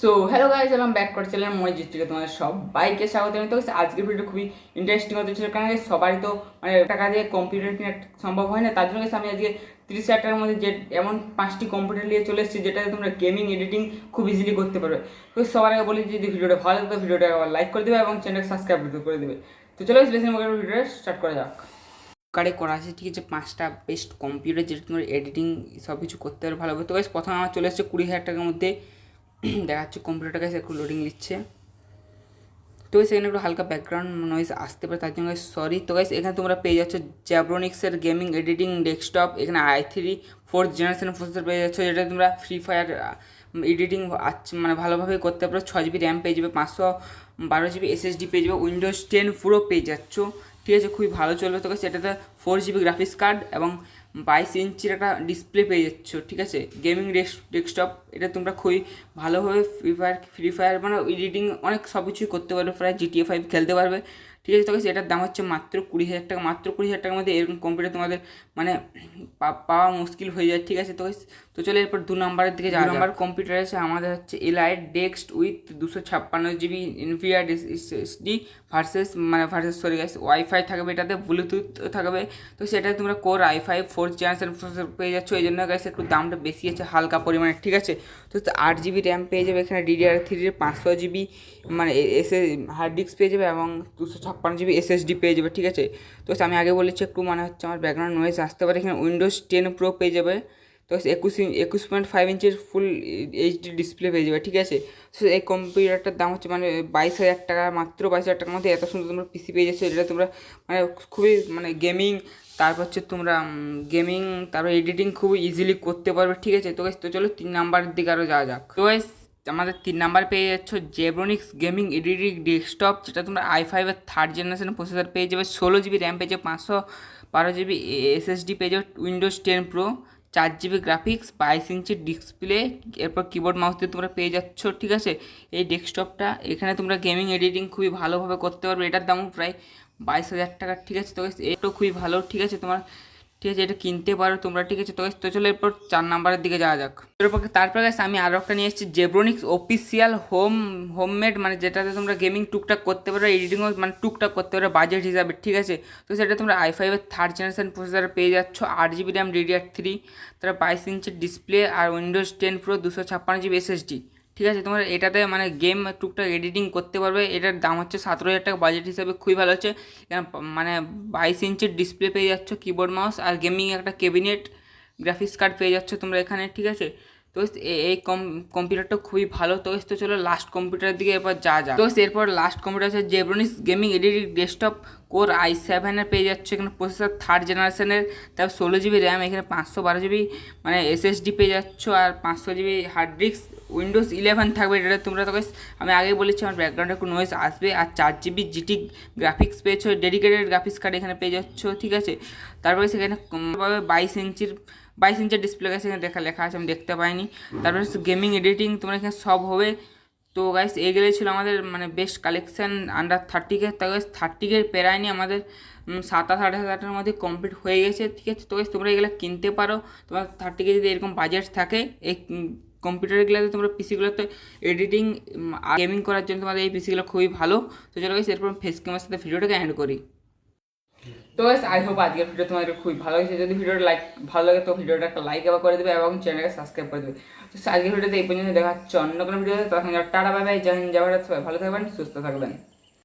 So hello guys, এলাম back করে channel Manojit থেকে তোমাদের সবাইকে স্বাগত জানাই। তো আজকের ভিডিও খুবই ইন্টারেস্টিং হতে ছিল, কারণ সবারই তো মানে টাকা দিয়ে কম্পিউটার কেনা সম্ভব হয় না। তার জন্য আমি আজকে 30,000 টাকার মধ্যে যে এমন 5টি কম্পিউটার নিয়ে চলে এসেছি যেটাতে তোমরা গেমিং এডিটিং খুব ইজিলি করতে পারবে। তো সবার আগে বলি, যদি ভিডিওটা ভালো লাগে তো ভিডিওটা লাইক করে দেবে এবং চ্যানেলকে সাবস্ক্রাইব করে দেবে। তো চলো বেশি ভিডিওটা স্টার্ট করা যাক। কারে করা আছে ঠিক আছে 5টা বেস্ট কম্পিউটার যেটা তোমার এডিটিং সব কিছু করতে পারবে ভালোভাবে। তো গাইস প্রথমে আমার চলে এসেছে 20,000 টাকার মধ্যে। দেখা যাচ্ছে কম্পিউটারটা কাছে একটু লোডিং নিচ্ছে, তো সেখানে একটু হালকা ব্যাকগ্রাউন্ড নয়েজ আসতে পারে, তার জন্য সরি। তো গাইস এখানে তোমরা পেয়ে যাচ্ছ জ্যাব্রোনিক্সের গেমিং এডিটিং ডেস্কটপ। এখানে i3 4th জেনারেশন প্রসেসর পেয়ে যাচ্ছ, যেটা তোমরা ফ্রি ফায়ার এডিটিং মানে ভালোভাবে করতে পারো। 6 GB র্যাম পেয়ে যাবে, 512 GB SSD পেয়ে যাবে, উইন্ডোজ 10 পুরো পেয়ে যাচ্ছ, ঠিক আছে, খুবই ভালো চলবে। তো গাইস এটাতে 4 GB গ্রাফিক্স কার্ড এবং 22 ইঞ্চির একটা ডিসপ্লে পেয়ে যাচ্ছ, ঠিক আছে। গেমিং ডেস্কটপ, এটা তোমরা খুবই ভালোভাবে ফ্রি ফায়ার মানে এডিটিং অনেক সব কিছুই করতে পারবে, প্রায় GTA 5 খেলতে পারবে, ঠিক আছে। তো এটার দাম হচ্ছে মাত্র 20,000 টাকা। মাত্র 20,000 টাকার মধ্যে এরকম কম্পিউটার তোমাদের মানে পাওয়া মুশকিল হয়ে যায়, ঠিক আছে। তো চলে এরপর 2 নম্বরের দিকে যাওয়া। 2 নম্বর কম্পিউটার আছে আমাদের হচ্ছে elite desk with 256 GB ইনফিনিয়ার SSD versus sorry guys wifi থাকবে, এটাতে ব্লুটুথ থাকবে। তো সেটা তোমরা core i5 4th generation processor পেয়ে যাচ্ছ, এই জন্য গাইস একটু দামটা বেশি আছে হালকা পরিমাণে, ঠিক আছে। তো 8 GB র্যাম পেয়ে যাবে, এখানে DDR3 500 GB মানে হার্ড ডিস্ক পেয়ে যাবে এবং 256 GB SSD পেয়ে যাবে, ঠিক আছে। তো আমি আগে বলেছি একটু মানে হচ্ছে আমার ব্যাকগ্রাউন্ড নয়েজ আসতে পারে। এখানে উইন্ডোজ 10 প্রো পেয়ে যাবে, তো 21.5 ইঞ্চির ফুল HD ডিসপ্লে পেয়ে যাবে, ঠিক আছে। সো এই কম্পিউটারটার দাম হচ্ছে মানে 22,000 টাকা। মাত্র 22,000 টাকার মধ্যে এত সুন্দর তোমরা পিসি পেয়ে যাচ্ছ, যেটা তোমরা মানে খুবই মানে গেমিং, তারপর হচ্ছে তোমরা গেমিং তারপর এডিটিং খুবই ইজিলি করতে পারবে, ঠিক আছে। তো চলো 3 নাম্বারের দিকে আরও যাওয়া যাক। তো আমাদের 3 নাম্বার পেয়ে যাচ্ছ জেব্রোনিক্স গেমিং এডিটিং ডেস্কটপ, যেটা তোমরা i5-এর 3rd জেনারেশন প্রসেসর পেয়ে যাবে, 16 GB র্যাম পেয়ে যাবে, 512 GB SSD পেয়ে যাবে, উইন্ডোজ 10 প্রো, 4 GB গ্রাফিক্স, 22 ইঞ্চির ডিসপ্লে, এরপর কিবোর্ড মাউস দিয়ে তোমরা পেয়ে যাচ্ছ, ঠিক আছে। এই ডেস্কটপটা এখানে তোমরা গেমিং এডিটিং খুবই ভালোভাবে করতে পারবে, এটার দামও প্রায় 22,000 টাকা, ঠিক আছে। তো এটাও খুবই ভালো, ঠিক আছে, তোমার ঠিক আছে, এটা কিনতে পারো তোমরা, ঠিক আছে। তো চলো এরপর 4 নাম্বারের দিকে যাওয়া যাক। তারপর আমি আরও একটা নিয়ে এসেছি জেব্রোনিক্স অফিসিয়াল হোমমেড, মানে যেটাতে তোমরা গেমিং টুকটাক করতে পারো, এডিটিংও মানে টুকটাক করতে পারো বাজেট হিসাবে, ঠিক আছে। তো সেটা তোমরা i5-এর 3rd জেনারেশন প্রসেসর পেয়ে যাচ্ছ, 8 GB র্যাম DDR3, তারপর 22 ইঞ্চির ডিসপ্লে আর উইন্ডোজ 10 প্রো, 256 GB SSD, ঠিক আছে। তোমার এটাতে মানে গেম টুকটাক এডিটিং করতে পারবে। এটার দাম হচ্ছে 17,000 টাকা, বাজেট হিসাবে খুবই ভালো হচ্ছে। মানে 22 ইঞ্চির ডিসপ্লে পেয়ে যাচ্ছ, কিবোর্ড মাউস আর গেমিং একটা ক্যাবিনেট গ্রাফিক্স কার্ড পেয়ে যাচ্ছ তোমরা এখানে, ঠিক আছে। তো এই কম্পিউটারটা খুবই ভালো। তো চলো লাস্ট কম্পিউটারের দিকে এরপর যা। তো এরপর লাস্ট কম্পিউটার আছে জেব্রোনিক্স গেমিং এডিটিং ডেস্কটপ কোর i7-এর পেয়ে যাচ্ছে, এখানে প্রসেসর 3rd জেনারেশনের, তারপর 16 GB র্যাম, এখানে 512 GB মানে SSD পেয়ে যাচ্ছ আর 500 GB হার্ড ডিস্ক, উইন্ডোজ 11 থাকবে এটাতে তোমরা। তো আমি আগেই বলেছি আমার ব্যাকগ্রাউন্ডে একটু নয়েজ আসবে। আর 4 GB GT গ্রাফিক্স পেয়েছো, ডেডিকেটেড গ্রাফিক্স কার্ড এখানে পেয়ে যাচ্ছ, ঠিক আছে। তারপরে সেখানে 22 ইঞ্চের ডিসপ্লে গাইস এখানে লেখা আছে, আমি দেখতে পাইনি। তারপরে গেমিং এডিটিং তোমার এখানে সব হবে। তো গাইস এগুলোই ছিল আমাদের মানে বেস্ট কালেকশান আন্ডার 30K। তো গাইস 30K পেরায়নি আমাদের 7,000-8,000 মধ্যে কমপ্লিট হয়ে গেছে, ঠিক আছে। তো গাইস তোমরা এগুলো কিনতে পারো, তোমার 30K যদি এরকম বাজেট থাকে। এই কম্পিউটারগুলোতে তোমরা পিসিগুলোতে এডিটিং গেমিং করার জন্য তোমাদের এই পিসিগুলো খুবই ভালো। তো চলো গাইস এরপর ফেস ক্যামেরার সাথে ভিডিওটাকে এন্ড করি। তো গাইস আই হোপ আজকের ভিডিও তোমাদের খুবই ভালো লাগছে। যদি ভিডিওটা ভালো লাগে তো ভিডিওটা একটা লাইক আবার করে দেবে এবং চ্যানেলকে সাবস্ক্রাইব করে দেবে। তো আজকের ভিডিওতে এই পর্যন্ত দেখা হচ্ছে অন্য কোনো ভিডিওতে, তখন টাটা বাই বাই, জয় হিন্দ, জয় ভারত, সবাই ভালো থাকবেন, সুস্থ থাকবেন।